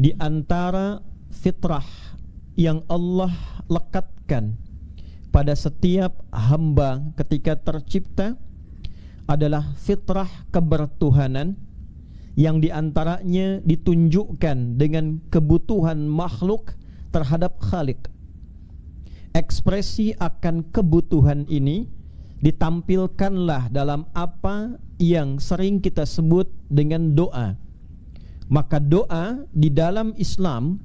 di antara fitrah yang Allah lekatkan pada setiap hamba ketika tercipta adalah fitrah kebertuhanan, yang diantaranya ditunjukkan dengan kebutuhan makhluk terhadap Khalik. Ekspresi akan kebutuhan ini ditampilkanlah dalam apa yang sering kita sebut dengan doa. Maka doa di dalam Islam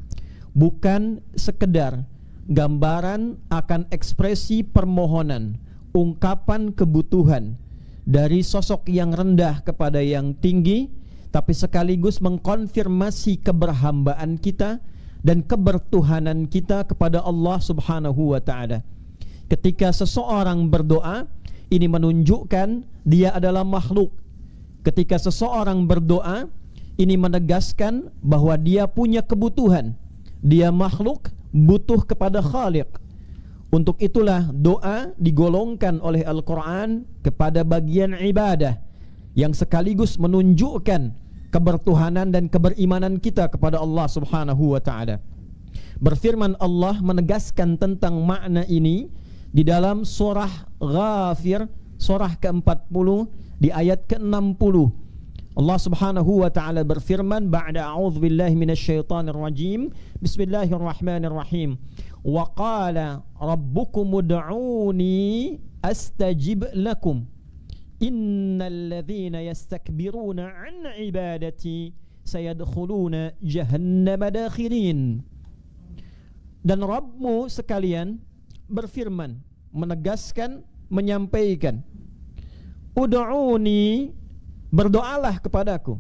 bukan sekedar gambaran akan ekspresi permohonan, ungkapan kebutuhan dari sosok yang rendah kepada yang tinggi, tapi sekaligus mengkonfirmasi keberhambaan kita dan kebertuhanan kita kepada Allah Subhanahu wa ta'ala. Ketika seseorang berdoa, ini menunjukkan dia adalah makhluk. Ketika seseorang berdoa, ini menegaskan bahwa dia punya kebutuhan. Dia makhluk, butuh kepada Khaliq. Untuk itulah doa digolongkan oleh Al-Quran kepada bagian ibadah, yang sekaligus menunjukkan kebertuhanan dan keberimanan kita kepada Allah Subhanahu wa ta'ala. Berfirman Allah menegaskan tentang makna ini di dalam surah Ghafir, surah ke-40 di ayat ke-60. Allah Subhanahu wa ta'ala berfirman, ba'da a'udzu billahi minasyaitonir rajim, bismillahirrahmanirrahim, wa qala rabbukum ud'uni astajib lakum innal ladzina yastakbiruna an ibadati sayadkhuluna jahannama dakhirin. Dan Rabbmu sekalian berfirman, menegaskan, menyampaikan, ud'uni, berdoalah kepadaku,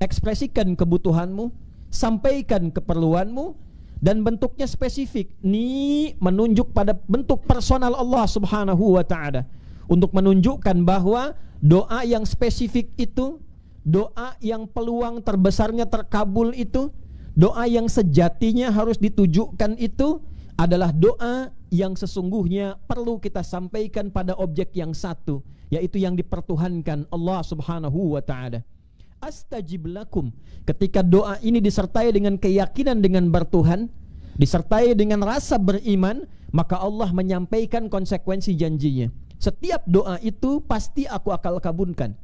ekspresikan kebutuhanmu, sampaikan keperluanmu, dan bentuknya spesifik. Ini menunjuk pada bentuk personal Allah Subhanahu wa ta'ala, untuk menunjukkan bahwa doa yang spesifik itu, doa yang peluang terbesarnya terkabul itu, doa yang sejatinya harus ditujukan itu adalah doa yang sesungguhnya perlu kita sampaikan pada objek yang satu, yaitu yang dipertuhankan Allah Subhanahu wa ta'ala. Astajib lakum, ketika doa ini disertai dengan keyakinan dengan bertuhan, disertai dengan rasa beriman, maka Allah menyampaikan konsekuensi janjinya. Setiap doa itu pasti aku akan kabulkan,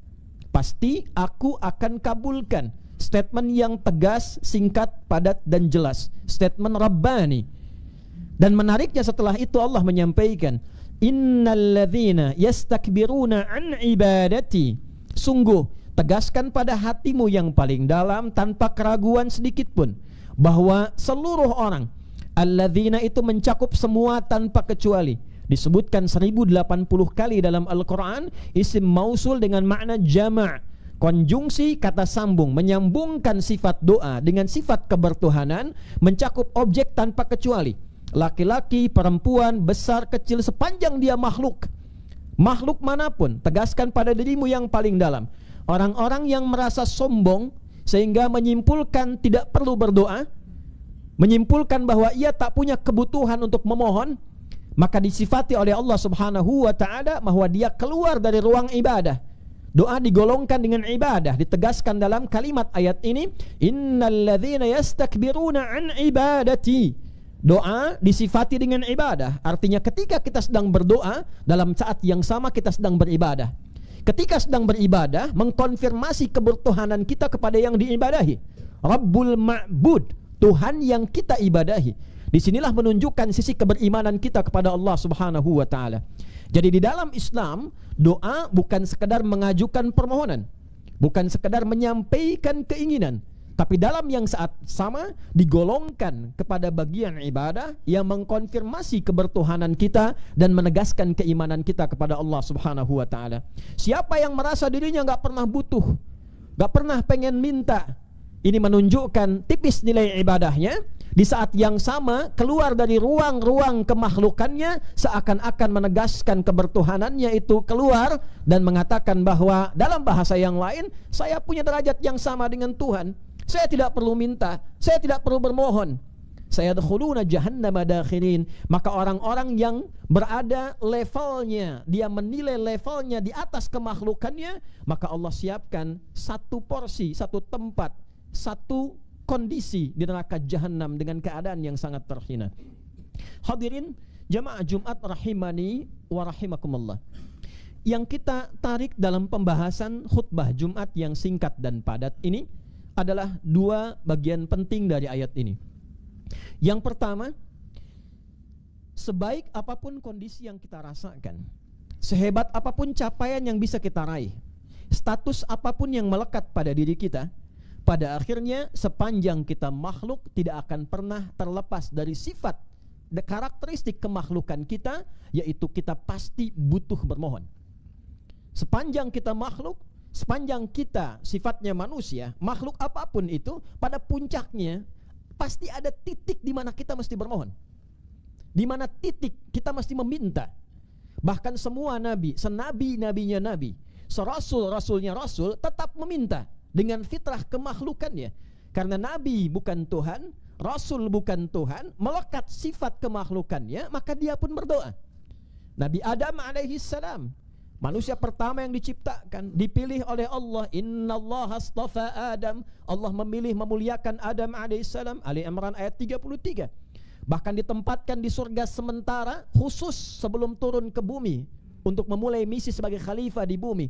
pasti aku akan kabulkan. Statement yang tegas, singkat, padat, dan jelas, statement Rabbani. Dan menariknya setelah itu Allah menyampaikan, innal ladzina yastakbiruna an ibadati, sungguh tegaskan pada hatimu yang paling dalam tanpa keraguan sedikit pun bahwa seluruh orang, alladzina itu mencakup semua tanpa kecuali, disebutkan 1080 kali dalam Al-Quran. Isim mausul dengan makna jama', konjungsi kata sambung, menyambungkan sifat doa dengan sifat kebertuhanan, mencakup objek tanpa kecuali, laki-laki, perempuan, besar, kecil, sepanjang dia makhluk. Makhluk manapun, tegaskan pada dirimu yang paling dalam. Orang-orang yang merasa sombong sehingga menyimpulkan tidak perlu berdoa, menyimpulkan bahwa ia tak punya kebutuhan untuk memohon, maka disifati oleh Allah Subhanahu wa ta'ala bahwa dia keluar dari ruang ibadah. Doa digolongkan dengan ibadah, ditegaskan dalam kalimat ayat ini, innal ladzina yastakbiruna an ibadati. Doa disifati dengan ibadah, artinya ketika kita sedang berdoa, dalam saat yang sama kita sedang beribadah. Ketika sedang beribadah, mengkonfirmasi kebertuhanan kita kepada yang diibadahi, Rabbul Ma'bud, Tuhan yang kita ibadahi. Disinilah menunjukkan sisi keberimanan kita kepada Allah Subhanahu wa ta'ala. Jadi di dalam Islam, doa bukan sekedar mengajukan permohonan, bukan sekedar menyampaikan keinginan, tapi dalam yang saat sama digolongkan kepada bagian ibadah yang mengkonfirmasi kebertuhanan kita dan menegaskan keimanan kita kepada Allah Subhanahu wa ta'ala. Siapa yang merasa dirinya gak pernah butuh, gak pernah pengen minta, ini menunjukkan tipis nilai ibadahnya. Di saat yang sama keluar dari ruang-ruang kemakhlukannya, seakan-akan menegaskan kebertuhanannya itu keluar dan mengatakan bahwa dalam bahasa yang lain, saya punya derajat yang sama dengan Tuhan. Saya tidak perlu minta, saya tidak perlu bermohon. Sayadkhuluna jahannama dakhirin. Maka orang-orang yang berada levelnya, dia menilai levelnya di atas kemakhlukannya, maka Allah siapkan satu porsi, satu tempat, satu kondisi di neraka jahanam dengan keadaan yang sangat terhina. Hadirin jamaah Jumat rahimani wa rahimakumullah. Yang kita tarik dalam pembahasan khutbah Jumat yang singkat dan padat ini adalah dua bagian penting dari ayat ini. Yang pertama, sebaik apapun kondisi yang kita rasakan, sehebat apapun capaian yang bisa kita raih, status apapun yang melekat pada diri kita, pada akhirnya sepanjang kita makhluk tidak akan pernah terlepas dari sifat karakteristik kemakhlukan kita, yaitu kita pasti butuh bermohon. Sepanjang kita makhluk, sepanjang kita sifatnya manusia, makhluk apapun itu, pada puncaknya pasti ada titik di mana kita mesti bermohon, di mana titik kita mesti meminta. Bahkan semua nabi, senabi-nabinya nabi, serasul-rasulnya rasul, tetap meminta dengan fitrah kemakhlukannya. Karena nabi bukan Tuhan, rasul bukan Tuhan, melekat sifat kemakhlukannya, maka dia pun berdoa. Nabi Adam alaihi salam, manusia pertama yang diciptakan, dipilih oleh Allah. Innallaha astafa Adam, Allah memilih memuliakan Adam alaihissalam. Ali Imran ayat 33. Bahkan ditempatkan di surga sementara khusus sebelum turun ke bumi untuk memulai misi sebagai khalifah di bumi.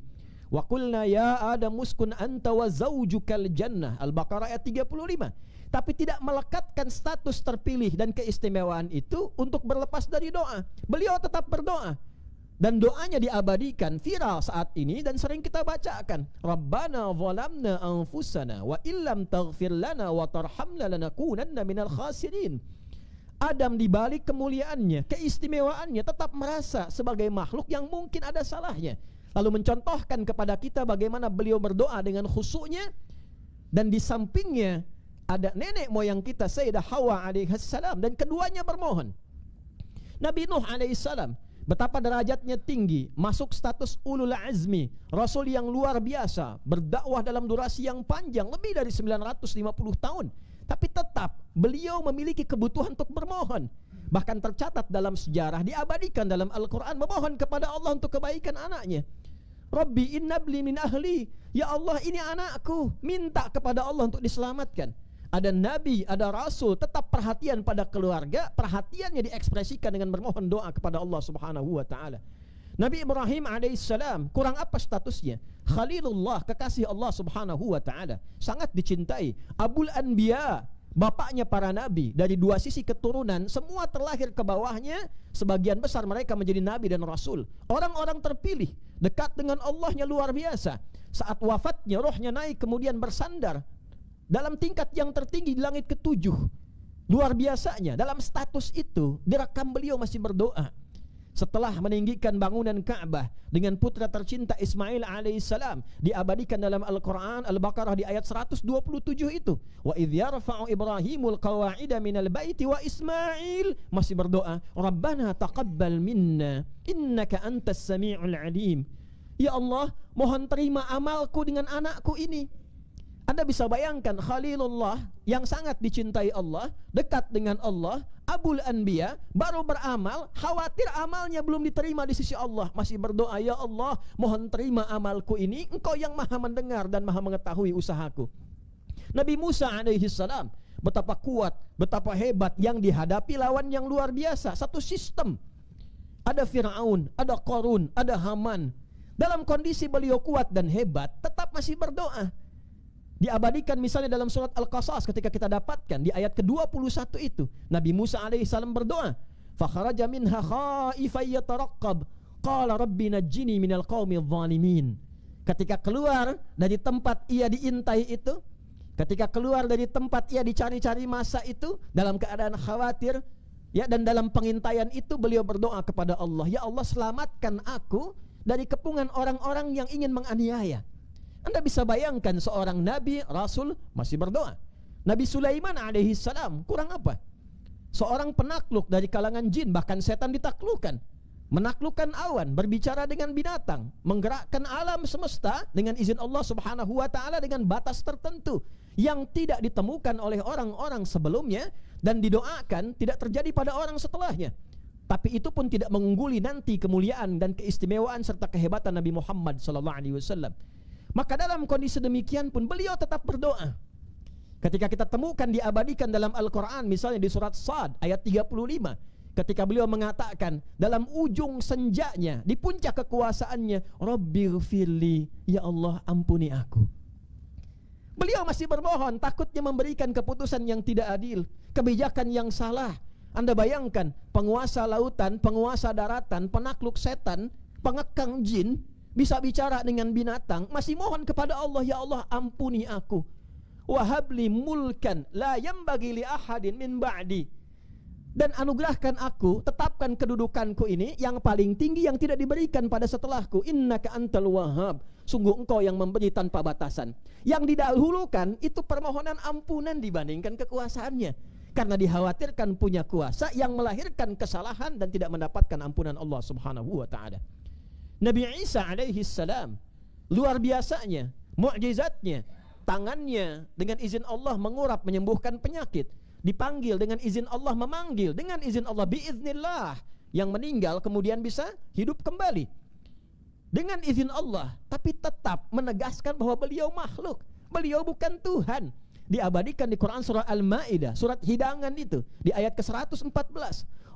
Wa qulna ya Adam uskun anta wa zaujukal jannah, Al-Baqarah ayat 35. Tapi tidak melekatkan status terpilih dan keistimewaan itu untuk berlepas dari doa. Beliau tetap berdoa. Dan doanya diabadikan, viral saat ini dan sering kita bacakan. Rabbana zalamna anfusana wa illam taghfir lana wa tarhamna lanakunanna minal khasirin. Adam dibalik kemuliaannya, keistimewaannya, tetap merasa sebagai makhluk yang mungkin ada salahnya. Lalu mencontohkan kepada kita bagaimana beliau berdoa dengan khusyuknya. Dan di sampingnya ada nenek moyang kita Sayyidah Hawa alaihissalam, dan keduanya bermohon. Nabi Nuh alaihissalam, betapa derajatnya tinggi, masuk status ulul azmi, rasul yang luar biasa, berdakwah dalam durasi yang panjang, lebih dari 950 tahun. Tapi tetap beliau memiliki kebutuhan untuk bermohon. Bahkan tercatat dalam sejarah, diabadikan dalam Al-Quran, memohon kepada Allah untuk kebaikan anaknya. Rabbi innabli min ahli, ya Allah ini anakku, minta kepada Allah untuk diselamatkan. Ada nabi, ada rasul, tetap perhatian pada keluarga, perhatiannya diekspresikan dengan bermohon doa kepada Allah Subhanahu wa taala. Nabi Ibrahim alaihissalam, kurang apa statusnya? Khalilullah, kekasih Allah Subhanahu wa taala, sangat dicintai. Abul Anbiya, bapaknya para nabi, dari dua sisi keturunan semua terlahir ke bawahnya, sebagian besar mereka menjadi nabi dan rasul. Orang-orang terpilih, dekat dengan Allahnya luar biasa. Saat wafatnya rohnya naik kemudian bersandar dalam tingkat yang tertinggi di langit ketujuh. Luar biasanya, dalam status itu direkam beliau masih berdoa. Setelah meninggikan bangunan Ka'bah dengan putra tercinta Ismail alaihissalam, diabadikan dalam Al-Quran Al-Baqarah di ayat 127 itu. Wa idh yarfa'u Ibrahimul qawa'ida minal baiti wa Ismail, masih berdoa, Rabbana taqabbal minna innaka antas sami'ul alim. Ya Allah, mohon terima amalku dengan anakku ini. Anda bisa bayangkan Khalilullah yang sangat dicintai Allah, dekat dengan Allah, Abul Anbiya, baru beramal, khawatir amalnya belum diterima di sisi Allah, masih berdoa, ya Allah, mohon terima amalku ini, Engkau yang maha mendengar dan maha mengetahui usahaku. Nabi Musa alaihissalam, betapa kuat, betapa hebat yang dihadapi lawan yang luar biasa. Satu sistem, ada Fir'aun, ada Qarun, ada Haman. Dalam kondisi beliau kuat dan hebat, tetap masih berdoa. Diabadikan misalnya dalam surat Al-Qasas ketika kita dapatkan di ayat ke-21 itu, Nabi Musa alaihissalam berdoa, fakharaja minha khaifan yataraqqab qala rabbi najjini minal qaumidh dhalimin. Ketika keluar dari tempat ia diintai itu, ketika keluar dari tempat ia dicari-cari masa itu, dalam keadaan khawatir, ya, dan dalam pengintaian itu beliau berdoa kepada Allah, ya Allah selamatkan aku dari kepungan orang-orang yang ingin menganiaya. Anda bisa bayangkan seorang nabi, rasul masih berdoa. Nabi Sulaiman alaihissalam, kurang apa? Seorang penakluk dari kalangan jin, bahkan setan ditaklukkan. Menaklukkan awan, berbicara dengan binatang, menggerakkan alam semesta dengan izin Allah Subhanahu wa taala dengan batas tertentu yang tidak ditemukan oleh orang-orang sebelumnya dan didoakan tidak terjadi pada orang setelahnya. Tapi itu pun tidak mengungguli nanti kemuliaan dan keistimewaan serta kehebatan Nabi Muhammad sallallahu alaihi wasallam. Maka dalam kondisi demikian pun beliau tetap berdoa. Ketika kita temukan diabadikan dalam Al-Quran, misalnya di surat Sad ayat 35, ketika beliau mengatakan dalam ujung senjanya, di puncak kekuasaannya, Rabbighfirli, ya Allah ampuni aku. Beliau masih bermohon, takutnya memberikan keputusan yang tidak adil, kebijakan yang salah. Anda bayangkan, penguasa lautan, penguasa daratan, penakluk setan, pengekang jin, bisa bicara dengan binatang, masih mohon kepada Allah, ya Allah ampuni aku. Wahabli mulkan la yambagi li ahadin min ba'di, dan anugerahkan aku, tetapkan kedudukanku ini yang paling tinggi yang tidak diberikan pada setelahku. Innaka antal wahhab, sungguh engkau yang memberi tanpa batasan. Yang didahulukan itu permohonan ampunan dibandingkan kekuasaannya, karena dikhawatirkan punya kuasa yang melahirkan kesalahan dan tidak mendapatkan ampunan Allah subhanahu wa ta'ala. Nabi Isa alaihi salam, luar biasanya mukjizatnya, tangannya dengan izin Allah mengurap menyembuhkan penyakit, dipanggil dengan izin Allah, memanggil dengan izin Allah, biiznillah, yang meninggal kemudian bisa hidup kembali dengan izin Allah, tapi tetap menegaskan bahwa beliau makhluk, beliau bukan Tuhan. Diabadikan di Quran surah Al-Maidah, surat hidangan itu, di ayat ke-114.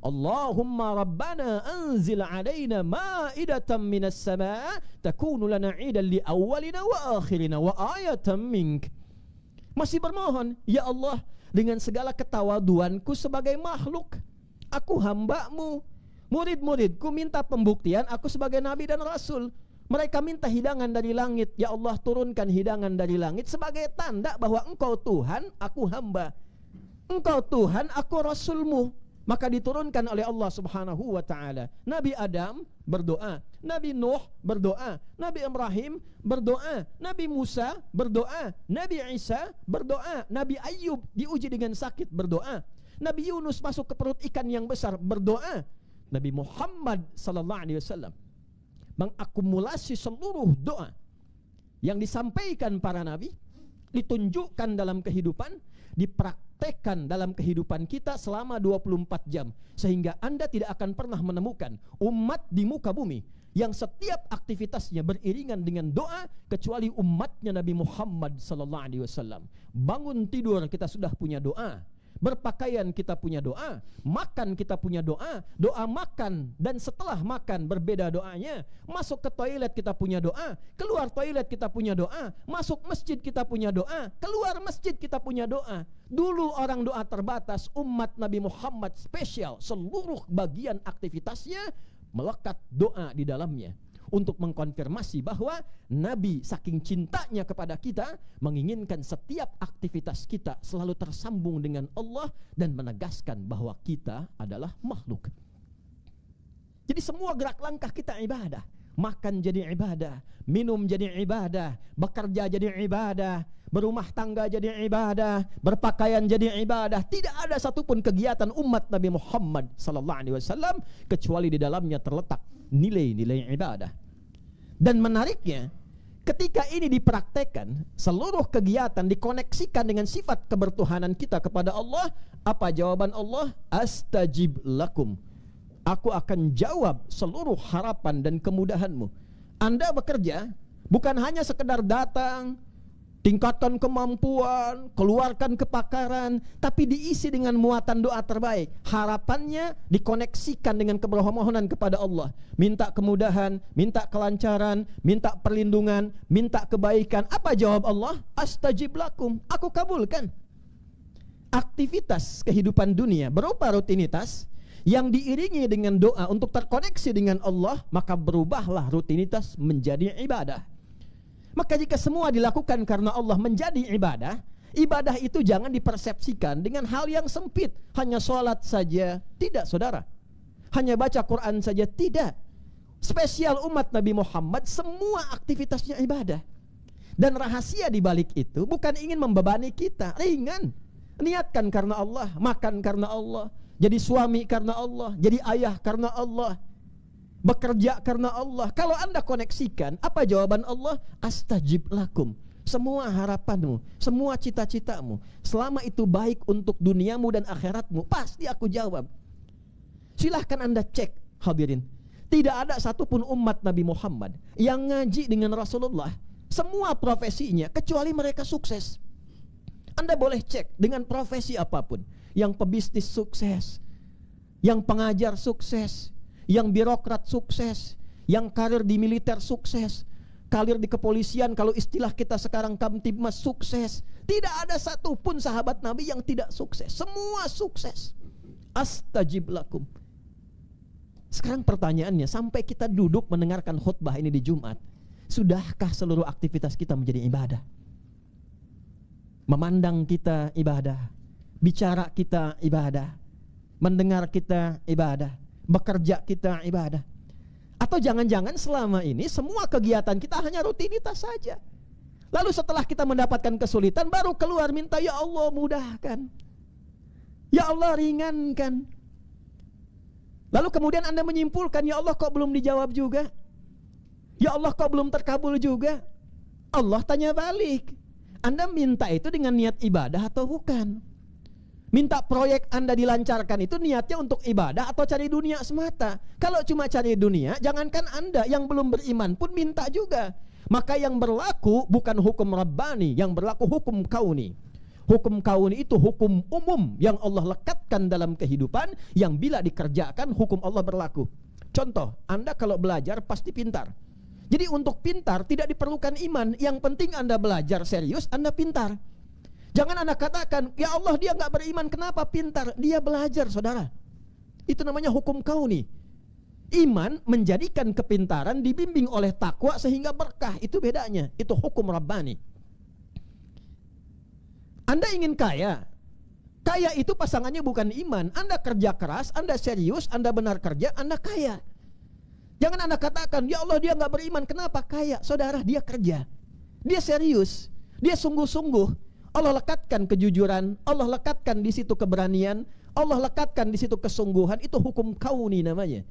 Allahumma rabbana anzil alaina ma'idatan minas sama' takunu lana 'idan li awwalina wa akhirina wa ayatan mink. Masih bermohon, ya Allah, dengan segala ketawaduanku sebagai makhluk, aku hamba-Mu, murid-muridku minta pembuktian aku sebagai nabi dan rasul. Mereka minta hidangan dari langit, ya Allah turunkan hidangan dari langit sebagai tanda bahwa Engkau Tuhan, aku hamba. Engkau Tuhan, aku Rasul-Mu. Maka diturunkan oleh Allah subhanahu wa ta'ala. Nabi Adam berdoa, Nabi Nuh berdoa, Nabi Ibrahim berdoa, Nabi Musa berdoa, Nabi Isa berdoa, Nabi Ayub diuji dengan sakit berdoa, Nabi Yunus masuk ke perut ikan yang besar berdoa. Nabi Muhammad sallallahu alaihi wasallam mengakumulasi seluruh doa yang disampaikan para nabi, ditunjukkan dalam kehidupan, dipraktekkan dalam kehidupan kita selama 24 jam, sehingga Anda tidak akan pernah menemukan umat di muka bumi yang setiap aktivitasnya beriringan dengan doa kecuali umatnya Nabi Muhammad sallallahu alaihi wasallam. Bangun tidur kita sudah punya doa, berpakaian kita punya doa, makan kita punya doa, doa makan dan setelah makan berbeda doanya, masuk ke toilet kita punya doa, keluar toilet kita punya doa, masuk masjid kita punya doa, keluar masjid kita punya doa. Dulu orang doa terbatas, umat Nabi Muhammad spesial, seluruh bagian aktivitasnya melekat doa di dalamnya, untuk mengkonfirmasi bahwa Nabi saking cintanya kepada kita menginginkan setiap aktivitas kita selalu tersambung dengan Allah dan menegaskan bahwa kita adalah makhluk. Jadi semua gerak langkah kita ibadah. Makan jadi ibadah, minum jadi ibadah, bekerja jadi ibadah, berumah tangga jadi ibadah, berpakaian jadi ibadah. Tidak ada satupun kegiatan umat Nabi Muhammad sallallahu alaihi wasallam kecuali di dalamnya terletak nilai-nilai ibadah. Dan menariknya, ketika ini dipraktekkan, seluruh kegiatan dikoneksikan dengan sifat kebertuhanan kita kepada Allah. Apa jawaban Allah? Astajib lakum, aku akan jawab seluruh harapan dan kemudahanmu. Anda bekerja bukan hanya sekedar datang, tingkatkan kemampuan, keluarkan kepakaran, tapi diisi dengan muatan doa terbaik. Harapannya dikoneksikan dengan kebermohonan kepada Allah. Minta kemudahan, minta kelancaran, minta perlindungan, minta kebaikan. Apa jawab Allah? Astajib lakum, aku kabulkan. Aktivitas kehidupan dunia berupa rutinitas yang diiringi dengan doa untuk terkoneksi dengan Allah, maka berubahlah rutinitas menjadi ibadah. Maka jika semua dilakukan karena Allah menjadi ibadah, ibadah itu jangan dipersepsikan dengan hal yang sempit. Hanya sholat saja, tidak saudara. Hanya baca Quran saja, tidak. Spesial umat Nabi Muhammad, semua aktivitasnya ibadah. Dan rahasia di balik itu bukan ingin membebani kita, ringan. Niatkan karena Allah, makan karena Allah, jadi suami karena Allah, jadi ayah karena Allah, bekerja karena Allah. Kalau Anda koneksikan, apa jawaban Allah? Astajib lakum. Semua harapanmu, semua cita-citamu, selama itu baik untuk duniamu dan akhiratmu, pasti aku jawab. Silahkan Anda cek, hadirin. Tidak ada satupun umat Nabi Muhammad yang ngaji dengan Rasulullah, semua profesinya, kecuali mereka sukses. Anda boleh cek dengan profesi apapun. Yang pebisnis sukses, yang pengajar sukses, yang birokrat sukses, yang karir di militer sukses, karir di kepolisian, kalau istilah kita sekarang Kamtibmas sukses. Tidak ada satupun sahabat Nabi yang tidak sukses. Semua sukses. Astajib lakum. Sekarang pertanyaannya, sampai kita duduk mendengarkan khutbah ini di Jumat, sudahkah seluruh aktivitas kita menjadi ibadah? Memandang kita ibadah, bicara kita ibadah, mendengar kita ibadah, bekerja kita ibadah. Atau jangan-jangan selama ini semua kegiatan kita hanya rutinitas saja. Lalu setelah kita mendapatkan kesulitan baru keluar minta, ya Allah mudahkan, ya Allah ringankan. Lalu kemudian Anda menyimpulkan, ya Allah kok belum dijawab juga, ya Allah kok belum terkabul juga. Allah tanya balik, Anda minta itu dengan niat ibadah atau bukan? Minta proyek Anda dilancarkan itu niatnya untuk ibadah atau cari dunia semata? Kalau cuma cari dunia, jangankan Anda, yang belum beriman pun minta juga. Maka yang berlaku bukan hukum Rabbani, yang berlaku hukum kauni. Hukum kauni itu hukum umum yang Allah lekatkan dalam kehidupan, yang bila dikerjakan hukum Allah berlaku. Contoh, Anda kalau belajar pasti pintar. Jadi untuk pintar tidak diperlukan iman. Yang penting Anda belajar serius, Anda pintar. Jangan Anda katakan, ya Allah dia nggak beriman, kenapa pintar? Dia belajar, saudara. Itu namanya hukum kauni. Iman menjadikan kepintaran dibimbing oleh takwa sehingga berkah. Itu bedanya. Itu hukum Rabbani. Anda ingin kaya. Kaya itu pasangannya bukan iman. Anda kerja keras, Anda serius, Anda benar kerja, Anda kaya. Jangan Anda katakan, ya Allah dia nggak beriman, kenapa? Kaya, saudara, dia kerja, dia serius, dia sungguh-sungguh. Allah lekatkan kejujuran, Allah lekatkan di situ keberanian, Allah lekatkan di situ kesungguhan. Itu hukum kauni namanya.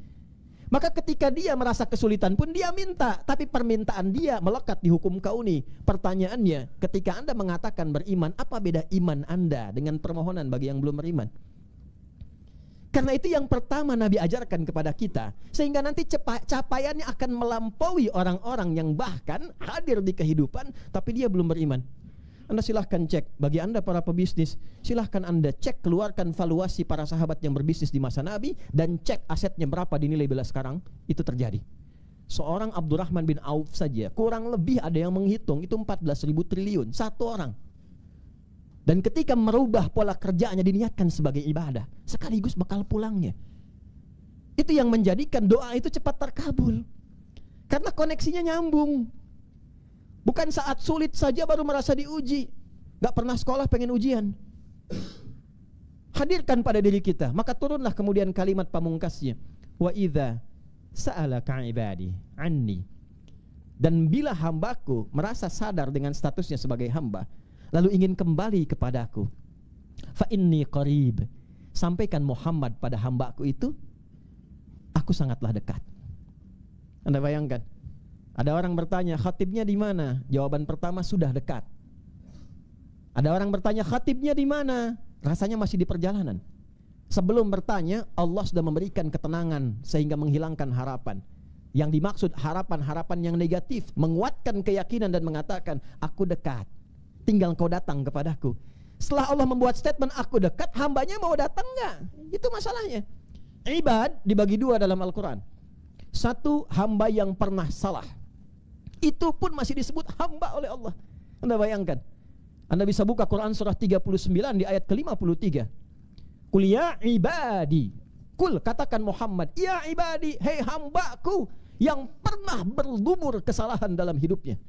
Maka ketika dia merasa kesulitan pun dia minta, tapi permintaan dia melekat di hukum kauni. Pertanyaannya, ketika Anda mengatakan beriman, apa beda iman Anda dengan permohonan bagi yang belum beriman? Karena itu yang pertama Nabi ajarkan kepada kita, sehingga nanti capaiannya akan melampaui orang-orang yang bahkan hadir di kehidupan tapi dia belum beriman. Anda silahkan cek, bagi Anda para pebisnis, silahkan Anda cek, keluarkan valuasi para sahabat yang berbisnis di masa Nabi, dan cek asetnya berapa dinilai bila sekarang. Itu terjadi. Seorang Abdurrahman bin Auf saja kurang lebih ada yang menghitung itu 14.000 triliun, satu orang. Dan ketika merubah pola kerjanya diniatkan sebagai ibadah, sekaligus bakal pulangnya. Itu yang menjadikan doa itu cepat terkabul, karena koneksinya nyambung. Bukan saat sulit saja baru merasa diuji. Gak pernah sekolah pengen ujian. Hadirkan pada diri kita. Maka turunlah kemudian kalimat pamungkasnya, wa idza sa'alaka ibadi anni. Dan bila hambaku merasa sadar dengan statusnya sebagai hamba, lalu ingin kembali kepadaku, fa inni qarib, sampaikan Muhammad pada hambaku itu, aku sangatlah dekat. Anda bayangkan, ada orang bertanya, khatibnya di mana? Jawaban pertama, sudah dekat. Ada orang bertanya, khatibnya di mana? Rasanya masih di perjalanan. Sebelum bertanya, Allah sudah memberikan ketenangan sehingga menghilangkan harapan. Yang dimaksud harapan-harapan yang negatif, menguatkan keyakinan dan mengatakan, aku dekat, tinggal kau datang kepadaku. Setelah Allah membuat statement aku dekat, hambanya mau datang enggak? Itu masalahnya. Ibad dibagi dua dalam Al-Quran. Satu, hamba yang pernah salah, itu pun masih disebut hamba oleh Allah. Anda bayangkan, Anda bisa buka Quran surah 39 di ayat ke-53. Qul ya ibadi, Qul, katakan Muhammad, ya ibadi, hei hambaku yang pernah berlumur kesalahan dalam hidupnya.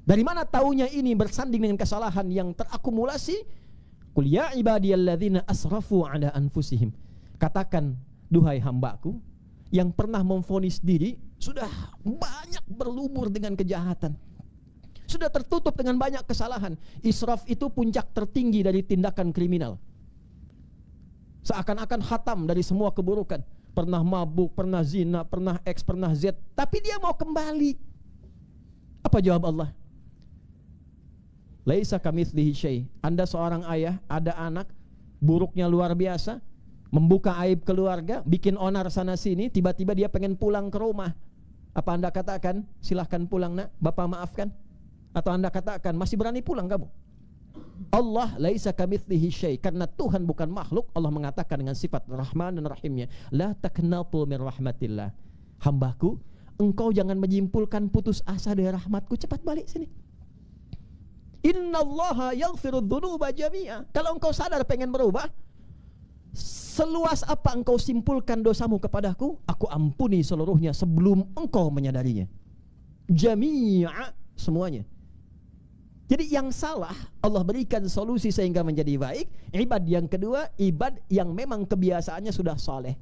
Dari mana taunya ini bersanding dengan kesalahan yang terakumulasi? Qul ya ibadiyalladzina asrafu ala anfusihim. Katakan, duhai hambaku yang pernah memvonis diri sudah banyak berlumur dengan kejahatan, sudah tertutup dengan banyak kesalahan. Israf itu puncak tertinggi dari tindakan kriminal. Seakan-akan khatam dari semua keburukan. Pernah mabuk, pernah zina, pernah X, pernah Z, tapi dia mau kembali. Apa jawab Allah? Laisa kamitslihi syai'. Anda seorang ayah, ada anak, buruknya luar biasa, membuka aib keluarga, bikin onar sana sini, tiba-tiba dia pengen pulang ke rumah. Apa Anda katakan, silahkan pulang nak, Bapak maafkan? Atau Anda katakan, masih berani pulang kamu? Allah laisa kamitslihi syai, karena Tuhan bukan makhluk. Allah mengatakan dengan sifat Rahman dan Rahimnya, la taqnatu min rahmatillah. Hambaku, engkau jangan menyimpulkan putus asa dari rahmatku, cepat balik sini. Innallaha yaghfirudz dzunuba jami'a. Kalau engkau sadar pengen berubah, seluas apa engkau simpulkan dosamu kepadaku, aku ampuni seluruhnya sebelum engkau menyadarinya. Jami'a, semuanya. Jadi yang salah Allah berikan solusi sehingga menjadi baik. Ibad yang kedua, ibad yang memang kebiasaannya sudah soleh,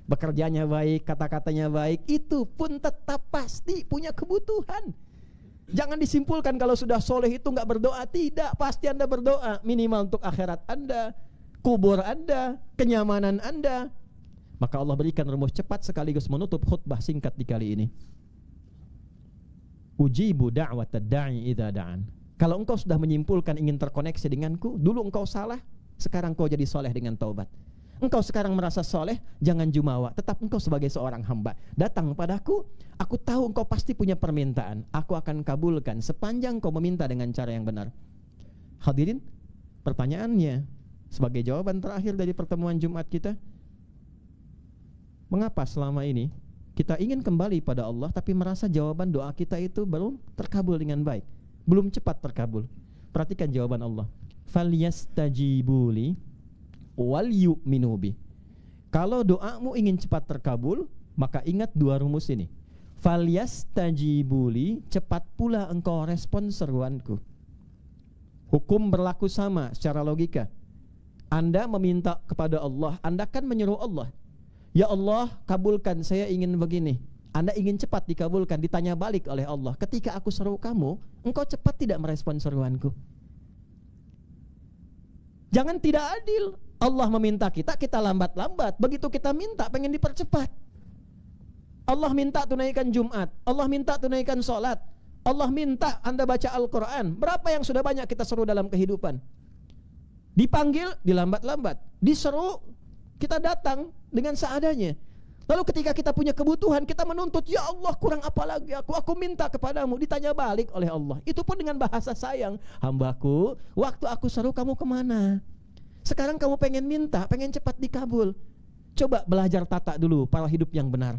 bekerjanya baik, kata-katanya baik, itu pun tetap pasti punya kebutuhan. Jangan disimpulkan kalau sudah soleh itu nggak berdoa. Tidak, pasti Anda berdoa, minimal untuk akhirat Anda, kubur Anda, kenyamanan Anda. Maka Allah berikan rumus cepat sekaligus menutup khutbah singkat di kali ini. Ujibu da'watad da'i idza da'an. Kalau engkau sudah menyimpulkan ingin terkoneksi denganku, dulu engkau salah, sekarang kau jadi soleh dengan taubat. Engkau sekarang merasa soleh, jangan jumawa, tetap engkau sebagai seorang hamba. Datang padaku, aku tahu engkau pasti punya permintaan, aku akan kabulkan sepanjang kau meminta dengan cara yang benar. Hadirin, pertanyaannya sebagai jawaban terakhir dari pertemuan Jumat kita, mengapa selama ini kita ingin kembali pada Allah tapi merasa jawaban doa kita itu belum terkabul dengan baik, belum cepat terkabul? Perhatikan jawaban Allah. Falyastajibuli wal yu'minu bi. Kalau doamu ingin cepat terkabul, maka ingat dua rumus ini. Falyastajibuli, cepat pula engkau respon seruanku. Hukum berlaku sama secara logika. Anda meminta kepada Allah, Anda kan menyeru Allah, ya Allah, kabulkan, saya ingin begini. Anda ingin cepat dikabulkan, ditanya balik oleh Allah, ketika aku seru kamu, engkau cepat tidak merespon seruanku. Jangan tidak adil. Allah meminta kita, kita lambat-lambat. Begitu kita minta, pengen dipercepat. Allah minta tunaikan Jumat, Allah minta tunaikan sholat, Allah minta Anda baca Al-Quran. Berapa yang sudah banyak kita seru dalam kehidupan? Dipanggil, dilambat-lambat. Diseru, kita datang dengan seadanya. Lalu ketika kita punya kebutuhan, kita menuntut, ya Allah, kurang apa lagi aku minta kepadamu. Ditanya balik oleh Allah, itu pun dengan bahasa sayang. Hambaku, waktu aku seru kamu kemana? Sekarang kamu pengen minta, pengen cepat dikabul. Coba belajar tata dulu pola hidup yang benar.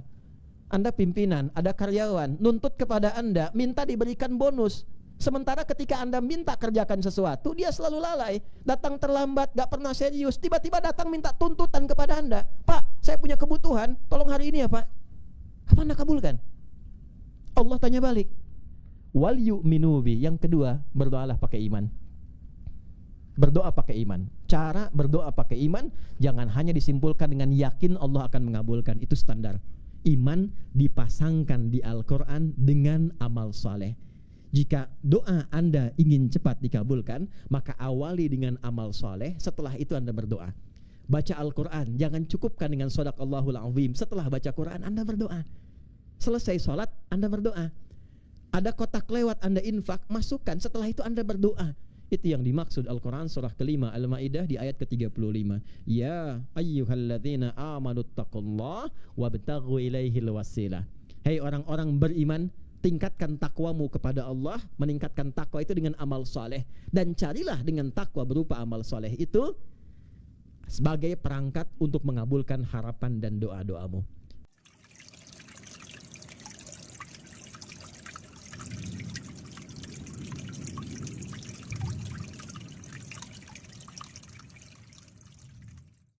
Anda pimpinan, ada karyawan, nuntut kepada Anda, minta diberikan bonus. Sementara ketika Anda minta kerjakan sesuatu, dia selalu lalai, datang terlambat, gak pernah serius. Tiba-tiba datang minta tuntutan kepada Anda, Pak, saya punya kebutuhan, tolong hari ini ya Pak. Apa Anda kabulkan? Allah tanya balik. Wal yu'minu bi. Yang kedua, berdoalah pakai iman. Berdoa pakai iman. Cara berdoa pakai iman, jangan hanya disimpulkan dengan yakin Allah akan mengabulkan. Itu standar. Iman dipasangkan di Al-Quran dengan amal saleh. Jika doa Anda ingin cepat dikabulkan, maka awali dengan amal soleh. Setelah itu Anda berdoa. Baca Al-Quran, jangan cukupkan dengan Shadaqallahul Azim. Setelah baca Quran, Anda berdoa. Selesai sholat, Anda berdoa. Ada kotak lewat, Anda infak, masukkan. Setelah itu Anda berdoa. Itu yang dimaksud Al-Quran surah kelima Al-Ma'idah di ayat ke-35. Ya ayyuhalladzina amanu taqullah wabtaghu ilaihil wasilah. Hei orang-orang beriman, tingkatkan takwamu kepada Allah. Meningkatkan takwa itu dengan amal soleh. Dan carilah dengan takwa berupa amal soleh itu sebagai perangkat untuk mengabulkan harapan dan doa-doamu.